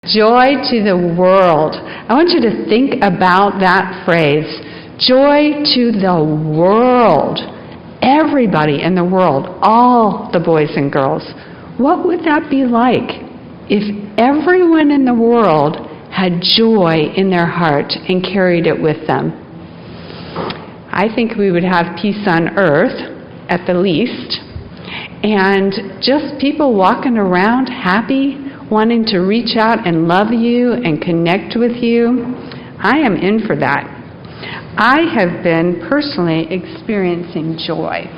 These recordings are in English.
Joy to the world. I want you to think about that phrase. Joy to the world. Everybody in the world, all the boys and girls. What would that be like if everyone in the world had joy in their heart and carried it with them? I think we would have peace on earth, at the least, and just people walking around happy, wanting to reach out and love you and connect with you. I am in for that. I have been personally experiencing joy.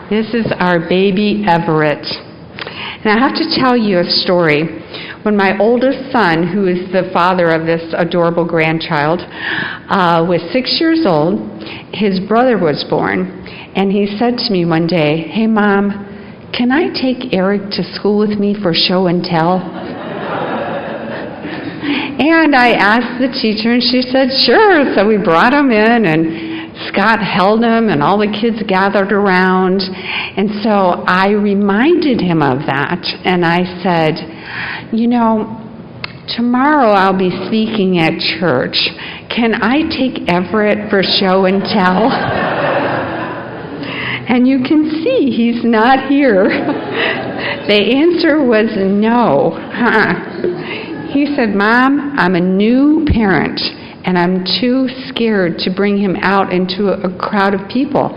This is our baby Everett. And I have to tell you a story. When my oldest son, who is the father of this adorable grandchild, was 6 years old, his brother was born, and he said to me one day, "Hey, Mom, can I take Eric to school with me for show and tell?" And I asked the teacher, and she said, "Sure." So we brought him in, and Scott held him, and all the kids gathered around. And so I reminded him of that, and I said, "You know, tomorrow I'll be speaking at church. Can I take Everett for show and tell?" And you can see he's not here. The answer was no. He said, "Mom, I'm a new parent, and I'm too scared to bring him out into a crowd of people."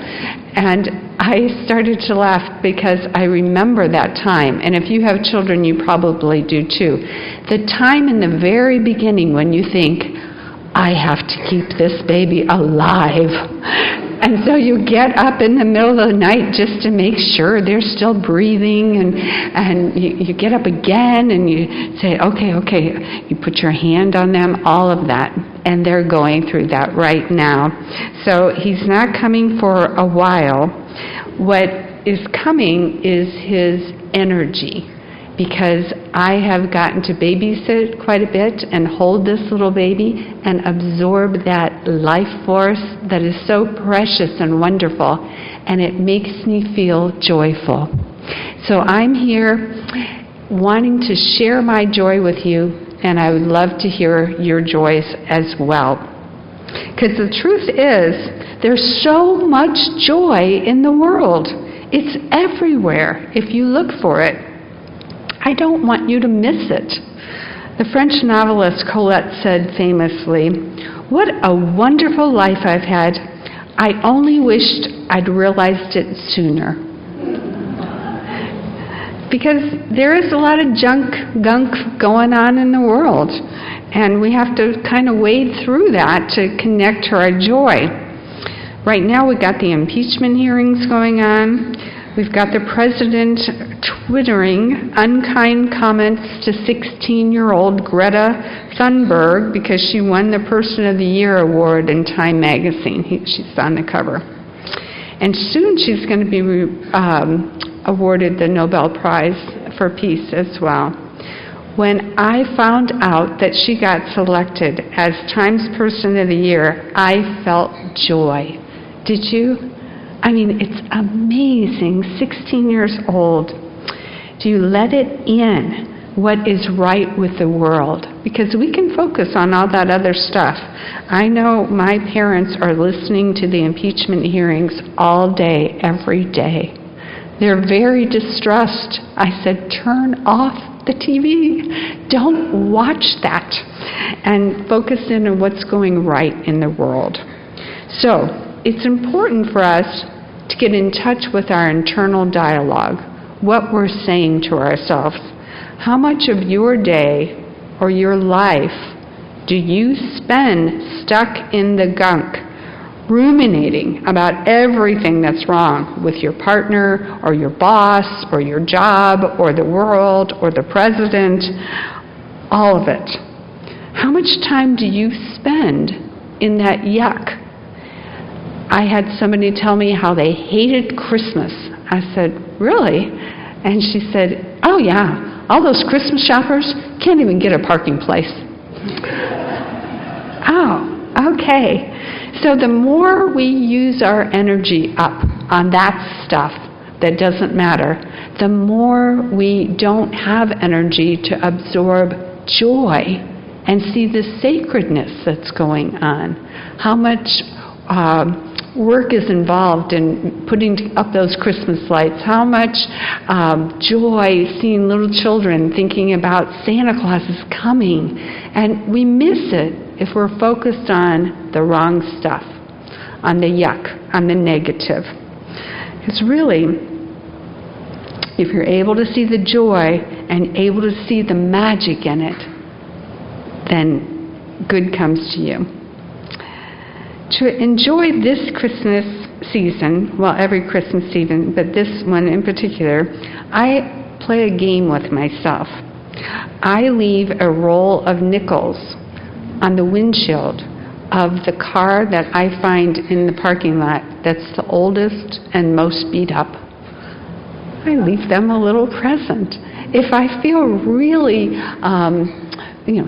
And I started to laugh because I remember that time. And if you have children, you probably do too. The time in the very beginning when you think, I have to keep this baby alive. And so you get up in the middle of the night just to make sure they're still breathing, and you get up again and you say, okay, you put your hand on them, all of that. And they're going through that right now. So he's not coming for a while. What is coming is his energy, because I have gotten to babysit quite a bit and hold this little baby and absorb that life force that is so precious and wonderful, and it makes me feel joyful. So I'm here wanting to share my joy with you, and I would love to hear your joys as well. Because the truth is, there's so much joy in the world. It's everywhere if you look for it. I don't want you to miss it. The French novelist Colette said famously, "What a wonderful life I've had. I only wished I'd realized it sooner." Because there is a lot of gunk going on in the world, and we have to kind of wade through that to connect to our joy. Right now we've got the impeachment hearings going on. We've got the president twittering unkind comments to 16-year-old Greta Thunberg because she won the Person of the Year award in Time magazine. She's on the cover. And soon she's going to be awarded the Nobel Prize for Peace as well. When I found out that she got selected as Time's Person of the Year, I felt joy. Did you? I mean, it's amazing. 16 years old. Do you let it in what is right with the world? Because we can focus on all that other stuff. I know my parents are listening to the impeachment hearings all day, every day. They're very distressed. I said, turn off the TV. Don't watch that. And focus in on what's going right in the world. So, it's important for us to get in touch with our internal dialogue, what we're saying to ourselves. How much of your day or your life do you spend stuck in the gunk, ruminating about everything that's wrong with your partner or your boss or your job or the world or the president, all of it? How much time do you spend in that yuck? I had somebody tell me how they hated Christmas. I said, really? And she said, oh yeah, all those Christmas shoppers can't even get a parking place. Oh, okay. So the more we use our energy up on that stuff that doesn't matter, the more we don't have energy to absorb joy and see the sacredness that's going on. How much work is involved in putting up those Christmas lights, how much joy seeing little children thinking about Santa Claus is coming, and we miss it if we're focused on the wrong stuff, on the yuck, on the negative. Because really, if you're able to see the joy and able to see the magic in it, then good comes to you. To enjoy this Christmas season, well, every Christmas season, but this one in particular, I play a game with myself. I leave a roll of nickels on the windshield of the car that I find in the parking lot that's the oldest and most beat up. I leave them a little present. If I feel really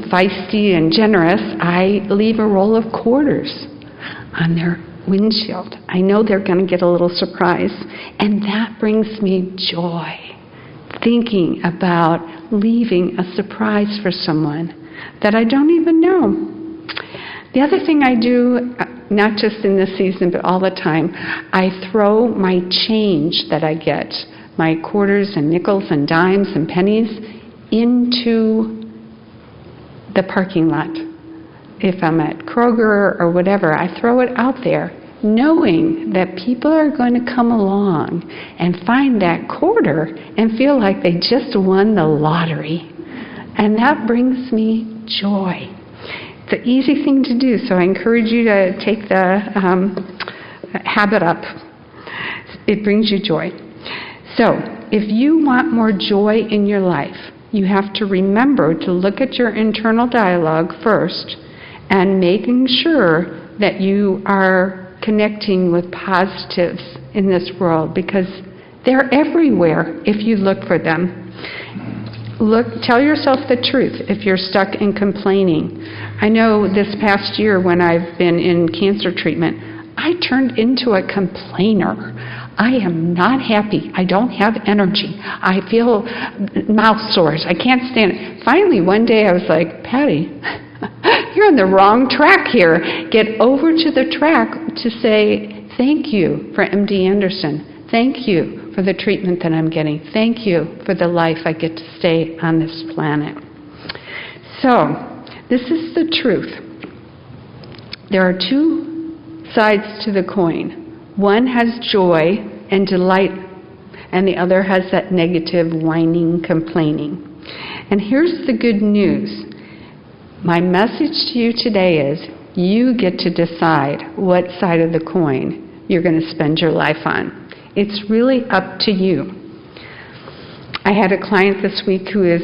feisty and generous, I leave a roll of quarters on their windshield. I know they're going to get a little surprise, and that brings me joy, thinking about leaving a surprise for someone that I don't even know. The other thing I do, not just in this season, but all the time, I throw my change that I get, my quarters and nickels and dimes and pennies, into the parking lot. If I'm at Kroger or whatever, I throw it out there, knowing that people are going to come along and find that quarter and feel like they just won the lottery. And that brings me joy. It's an easy thing to do, so I encourage you to take the habit up. It brings you joy. So, if you want more joy in your life, you have to remember to look at your internal dialogue first and making sure that you are connecting with positives in this world, because they're everywhere if you look for them. Tell yourself the truth if you're stuck in complaining. I know this past year when I've been in cancer treatment, I turned into a complainer. I am not happy. I don't have energy. I feel mouth sores. I can't stand it. Finally, one day I was like, Patti, you're on the wrong track here. Get over to the track to say, thank you for MD Anderson. Thank you for the treatment that I'm getting. Thank you for the life I get to stay on this planet. So, this is the truth. There are two sides to the coin. One has joy and delight, and the other has that negative, whining, complaining. And here's the good news. My message to you today is, you get to decide what side of the coin you're going to spend your life on. It's really up to you. I had a client this week who is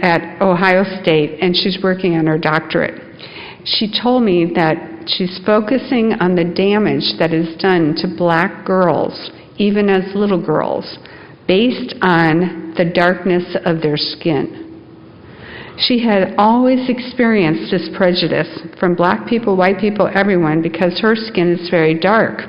at Ohio State, and she's working on her doctorate. She told me that she's focusing on the damage that is done to black girls, even as little girls, based on the darkness of their skin. She had always experienced this prejudice from black people, white people, everyone, because her skin is very dark.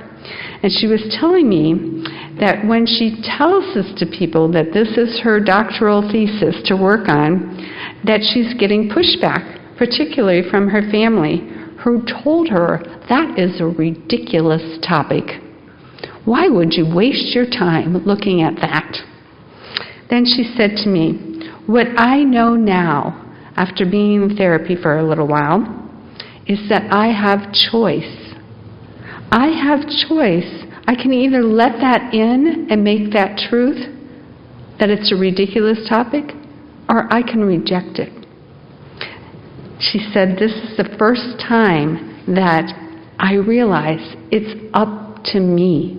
And she was telling me that when she tells this to people that this is her doctoral thesis to work on, that she's getting pushback, particularly from her family, who told her that is a ridiculous topic. Why would you waste your time looking at that? Then she said to me, what I know now, after being in therapy for a little while, is that I have choice. I have choice. I can either let that in and make that truth, that it's a ridiculous topic, or I can reject it. She said, this is the first time that I realize it's up to me.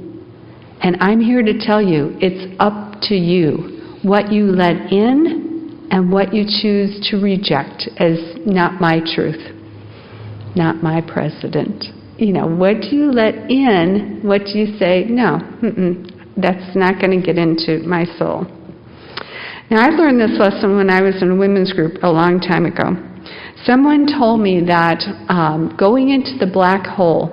And I'm here to tell you, it's up to you. What you let in and what you choose to reject as not my truth, not my president. What do you let in? What do you say, no, that's not going to get into my soul. Now, I learned this lesson when I was in a women's group a long time ago. Someone told me that going into the black hole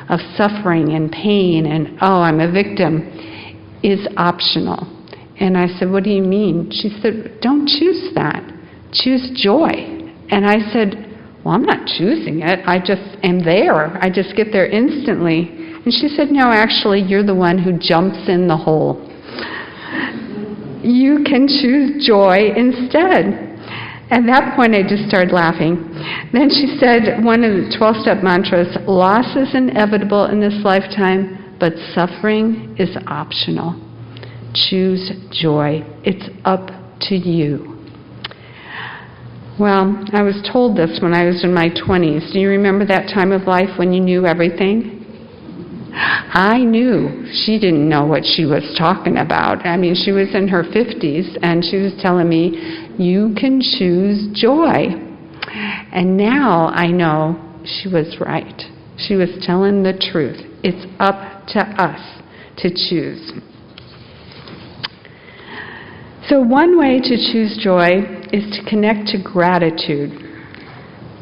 of suffering and pain and, oh, I'm a victim, is optional. And I said, what do you mean? She said, don't choose that. Choose joy. And I said, well, I'm not choosing it. I just am there. I just get there instantly. And she said, no, actually, you're the one who jumps in the hole. You can choose joy instead. At that point, I just started laughing. Then she said one of the 12-step mantras, loss is inevitable in this lifetime, but suffering is optional. Choose joy. It's up to you. Well, I was told this when I was in my 20s. Do you remember that time of life when you knew everything? I knew. She didn't know what she was talking about. I mean, she was in her 50s, and she was telling me, you can choose joy. And now I know she was right. She was telling the truth. It's up to us to choose. So one way to choose joy is to connect to gratitude.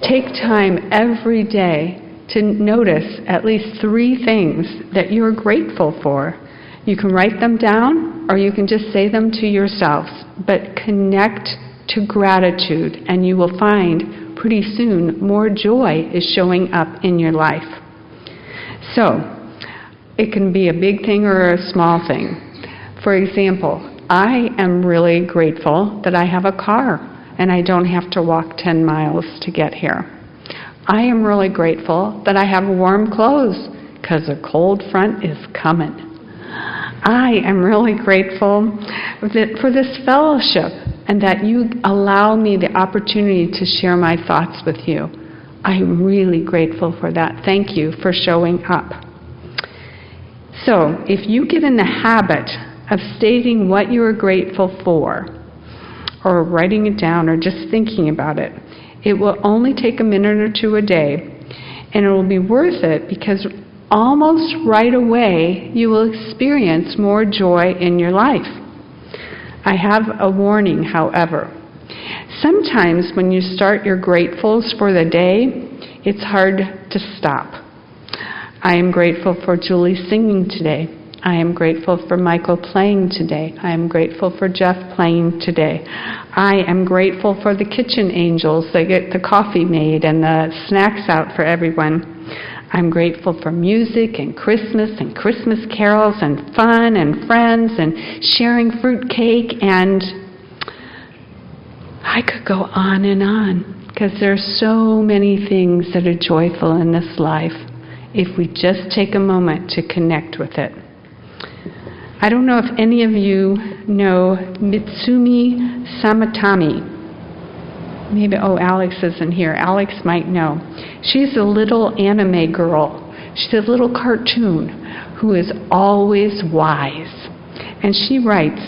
Take time every day to notice at least 3 things that you're grateful for. You can write them down, or you can just say them to yourself. But connect to gratitude, and you will find pretty soon more joy is showing up in your life. So, it can be a big thing or a small thing. For example, I am really grateful that I have a car and I don't have to walk 10 miles to get here. I am really grateful that I have warm clothes because a cold front is coming. I am really grateful for this fellowship and that you allow me the opportunity to share my thoughts with you. I'm really grateful for that. Thank you for showing up. So, if you get in the habit of stating what you are grateful for, or writing it down, or just thinking about it, it will only take a minute or 2 a day, and it will be worth it because almost right away you will experience more joy in your life. I have a warning, however. Sometimes when you start your gratefuls for the day, it's hard to stop. I am grateful for Julie singing today. I am grateful for Michael playing today. I am grateful for Jeff playing today. I am grateful for the kitchen angels that get the coffee made and the snacks out for everyone. I'm grateful for music and Christmas carols and fun and friends and sharing fruitcake, and I could go on because there's so many things that are joyful in this life if we just take a moment to connect with it. I don't know if any of you know Mitsumi Samatami. Maybe, Alex isn't here. Alex might know. She's a little anime girl. She's a little cartoon who is always wise. And she writes,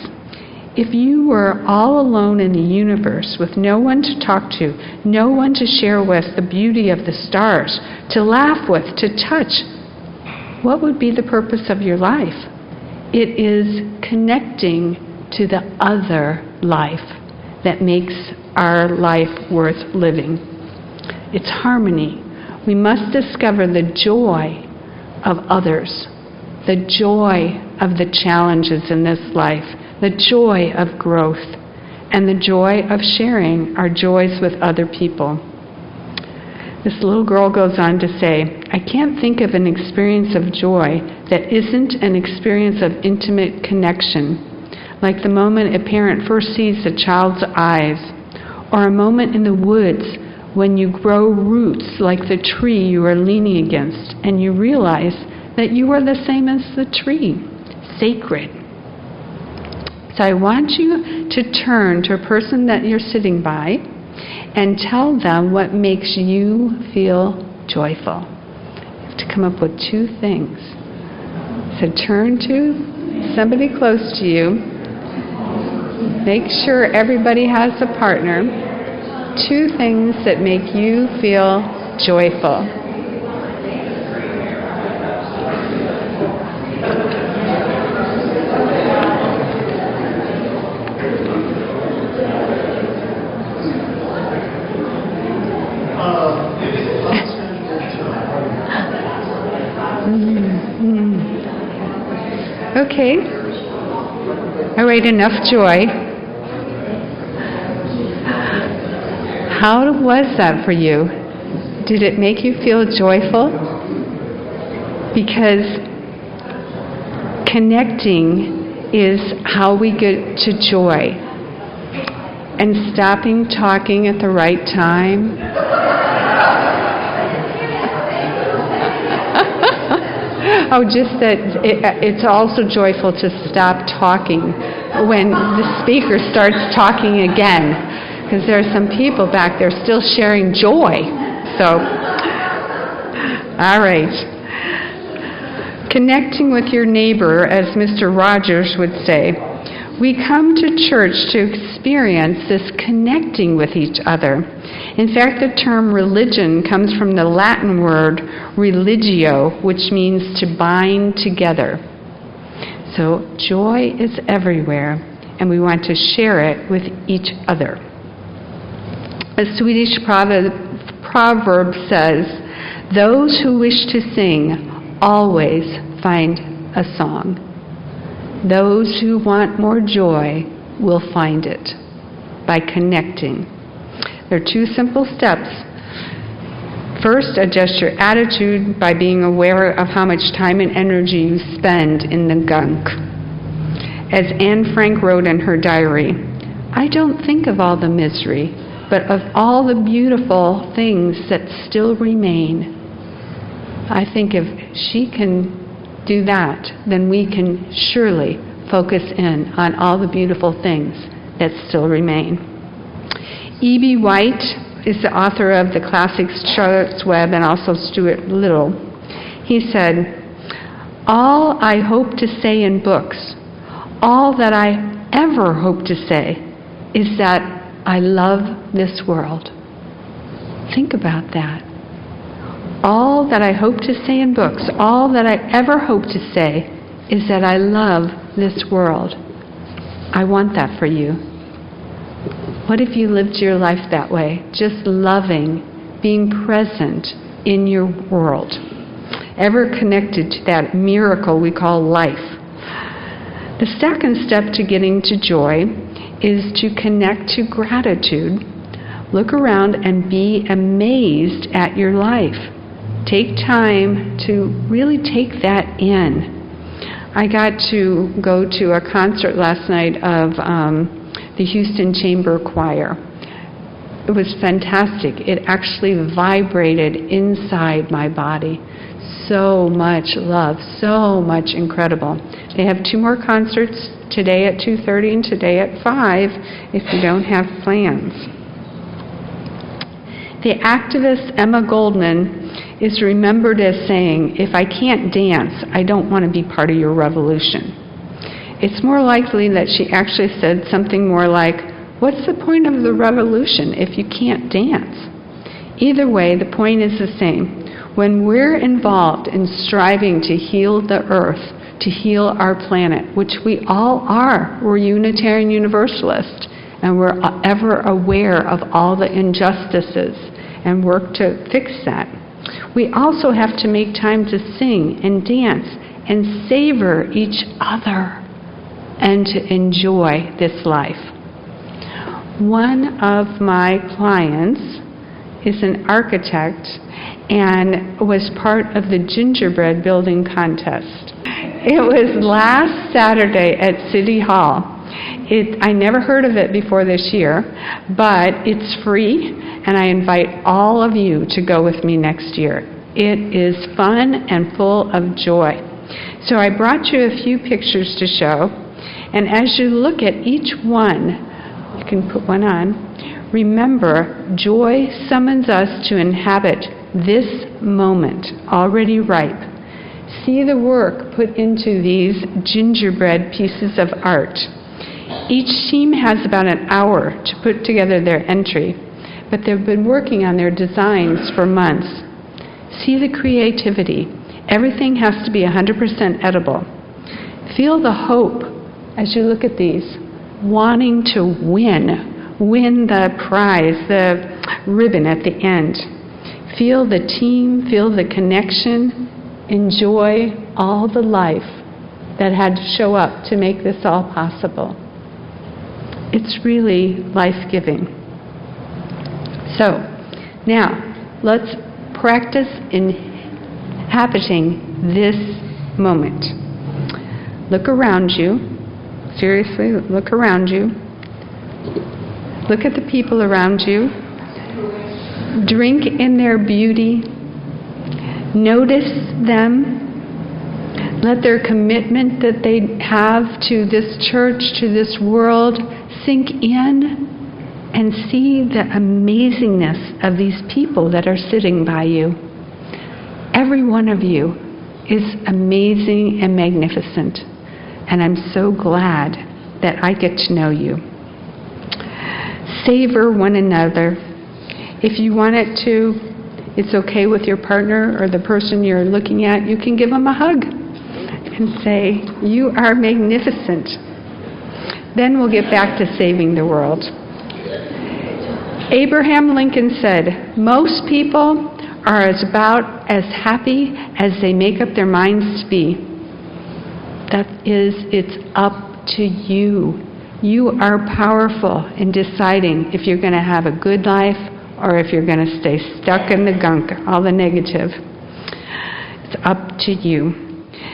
if you were all alone in the universe with no one to talk to, no one to share with the beauty of the stars, to laugh with, to touch, what would be the purpose of your life? It is connecting to the other life that makes our life worth living. It's harmony. We must discover the joy of others, the joy of the challenges in this life, the joy of growth, and the joy of sharing our joys with other people. This little girl goes on to say, I can't think of an experience of joy that isn't an experience of intimate connection, like the moment a parent first sees a child's eyes, or a moment in the woods when you grow roots like the tree you are leaning against, and you realize that you are the same as the tree, sacred. So I want you to turn to a person that you're sitting by and tell them what makes you feel joyful. You have to come up with 2 things. So turn to somebody close to you. Make sure everybody has a partner. 2 things that make you feel joyful. Okay. All right, enough joy. How was that for you? Did it make you feel joyful? Because connecting is how we get to joy. And stopping talking at the right time. Oh, just that it's also joyful to stop talking when the speaker starts talking again, because there are some people back there still sharing joy. So, all right. Connecting with your neighbor, as Mr. Rogers would say. We come to church to experience this connecting with each other. In fact, the term religion comes from the Latin word religio, which means to bind together. So joy is everywhere, and we want to share it with each other. A Swedish proverb says, "Those who wish to sing always find a song. Those who want more joy will find it by connecting." There are two simple steps. First, adjust your attitude by being aware of how much time and energy you spend in the gunk. As Anne Frank wrote in her diary, "I don't think of all the misery, but of all the beautiful things that still remain." I think if she can do that, then we can surely focus in on all the beautiful things that still remain. E.B. White is the author of the classics Charlotte's Web and also Stuart Little. He said, "All I hope to say in books, all that I ever hope to say, is that I love this world." Think about that. All that I hope to say in books, all that I ever hope to say, is that I love this world. I want that for you. What if you lived your life that way? Just loving, being present in your world, ever connected to that miracle we call life. The second step to getting to joy is to connect to gratitude. Look around and be amazed at your life. Take time to really take that in. I got to go to a concert last night of the Houston Chamber Choir. It was fantastic. It actually vibrated inside my body. So much love, so much incredible. They have 2 more concerts, today at 2:30 and today at 5, if you don't have plans. The activist Emma Goldman is remembered as saying, "If I can't dance, I don't want to be part of your revolution." It's more likely that she actually said something more like, "What's the point of the revolution if you can't dance?" Either way, the point is the same. When we're involved in striving to heal the earth, to heal our planet, which we all are, we're Unitarian Universalists, and we're ever aware of all the injustices and work to fix that. We also have to make time to sing and dance and savor each other and to enjoy this life. One of my clients is an architect and was part of the gingerbread building contest. It was last Saturday at City Hall. I never heard of it before this year, but it's free, and I invite all of you to go with me next year. It is fun and full of joy. So I brought you a few pictures to show, and as you look at each one, you can put one on, remember, joy summons us to inhabit this moment, already ripe. See the work put into these gingerbread pieces of art. Each team has about an hour to put together their entry, but they've been working on their designs for months. See the creativity. Everything has to be 100% edible. Feel the hope as you look at these, wanting to win the prize, the ribbon at the end. Feel the team, feel the connection, enjoy all the life that had to show up to make this all possible. It's really life-giving. So, now, let's practice inhabiting this moment. Look around you. Seriously, look around you. Look at the people around you. Drink in their beauty. Notice them. Let their commitment that they have to this church, to this world, sink in, and see the amazingness of these people that are sitting by you. Every one of you is amazing and magnificent, and I'm so glad that I get to know you. Savor one another. If you want it to, it's okay with your partner or the person you're looking at, you can give them a hug and say, "You are magnificent." Then we'll get back to saving the world. Abraham Lincoln said, "Most people are about as happy as they make up their minds to be." That is, it's up to you. You are powerful in deciding if you're going to have a good life or if you're going to stay stuck in the gunk, all the negative. It's up to you.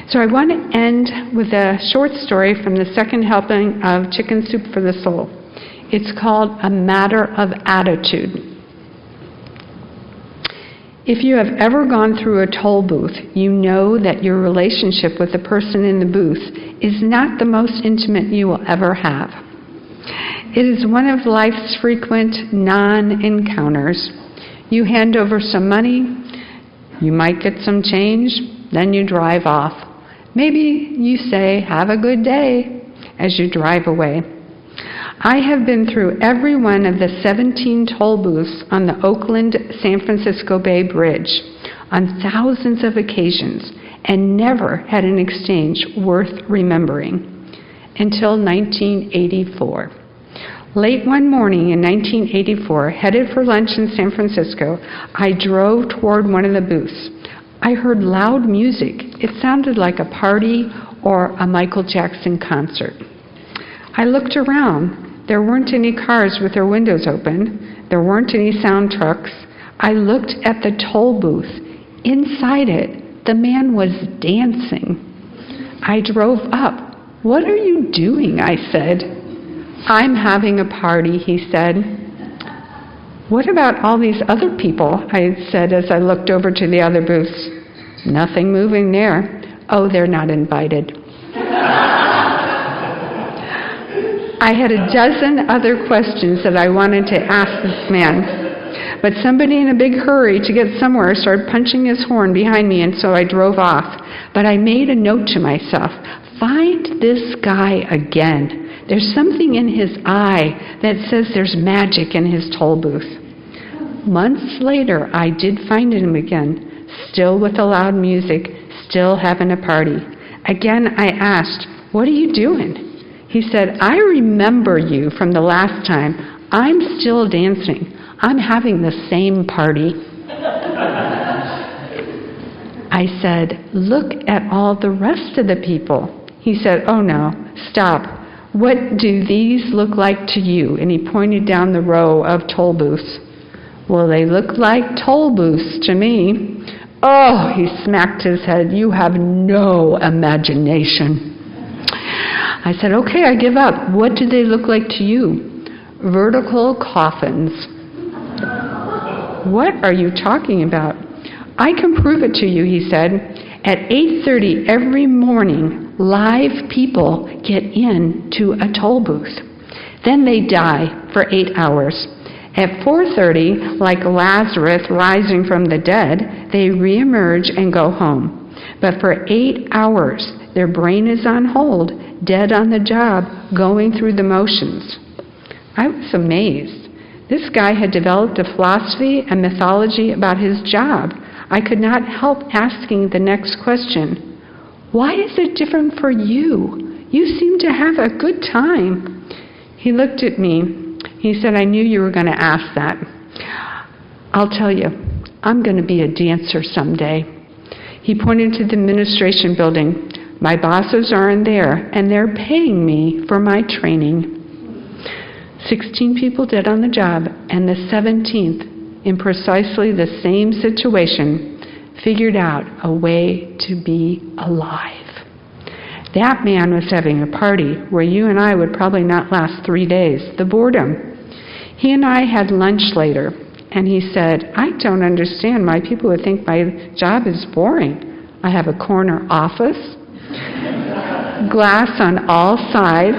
So I want to end with a short story from the second helping of Chicken Soup for the Soul. It's called A Matter of Attitude. If you have ever gone through a toll booth, you know that your relationship with the person in the booth is not the most intimate you will ever have. It is one of life's frequent non-encounters. You hand over some money, you might get some change, then you drive off. Maybe you say, "Have a good day," as you drive away. I have been through every one of the 17 toll booths on the Oakland-San Francisco Bay Bridge on thousands of occasions and never had an exchange worth remembering until 1984. Late one morning in 1984, headed for lunch in San Francisco, I drove toward one of the booths. I heard loud music. It sounded like a party or a Michael Jackson concert. I looked around. There weren't any cars with their windows open. There weren't any sound trucks. I looked at the toll booth. Inside it, the man was dancing. I drove up. "What are you doing?" I said. "I'm having a party," he said. "What about all these other people?" I said as I looked over to the other booths. "Nothing moving there." "Oh, they're not invited." I had a dozen other questions that I wanted to ask this man, but somebody in a big hurry to get somewhere started punching his horn behind me, and so I drove off. But I made a note to myself, find this guy again. There's something in his eye that says there's magic in his toll booth. Months later, I did find him again, still with the loud music, still having a party. Again, I asked, "What are you doing?" He said, "I remember you from the last time. I'm still dancing. I'm having the same party." I said, "Look at all the rest of the people." He said, "Oh no, stop. What do these look like to you?" And he pointed down the row of toll booths. "Well, they look like toll booths to me." "Oh," he smacked his head, "you have no imagination." I said, "Okay, I give up. What do they look like to you?" "Vertical coffins." "What are you talking about?" "I can prove it to you," he said. "At 8:30 every morning, live people get into a toll booth. Then they die for 8 hours. At 4:30, like Lazarus rising from the dead, they reemerge and go home. But for 8 hours, their brain is on hold, dead on the job, going through the motions." I was amazed. This guy had developed a philosophy and mythology about his job. I could not help asking the next question, "Why is it different for you? You seem to have a good time." He looked at me. He said, "I knew you were going to ask that. I'll tell you, I'm going to be a dancer someday." He pointed to the administration building. My bosses are in there, and they're paying me for my training. 16 people dead on the job, and the 17th, in precisely the same situation, figured out a way to be alive. That man was having a party where you and I would probably not last 3 days. The boredom. He and I had lunch later, and he said, I don't understand why people would think my job is boring. I have a corner office, glass on all sides.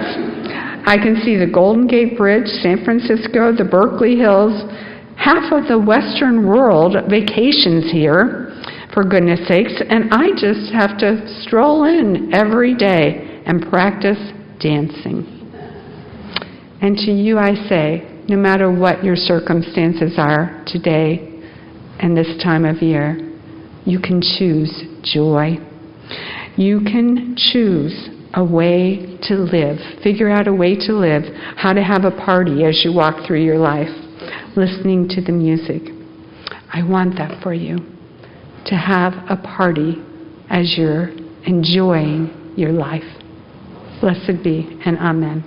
I can see the Golden Gate Bridge, San Francisco, the Berkeley Hills. Half of the Western world vacations here, for goodness sakes, and I just have to stroll in every day and practice dancing. And to you I say, no matter what your circumstances are today and this time of year, you can choose joy. You can choose a way to live. Figure out a way to live, how to have a party as you walk through your life, listening to the music. I want that for you, to have a party as you're enjoying your life. Blessed be, and amen.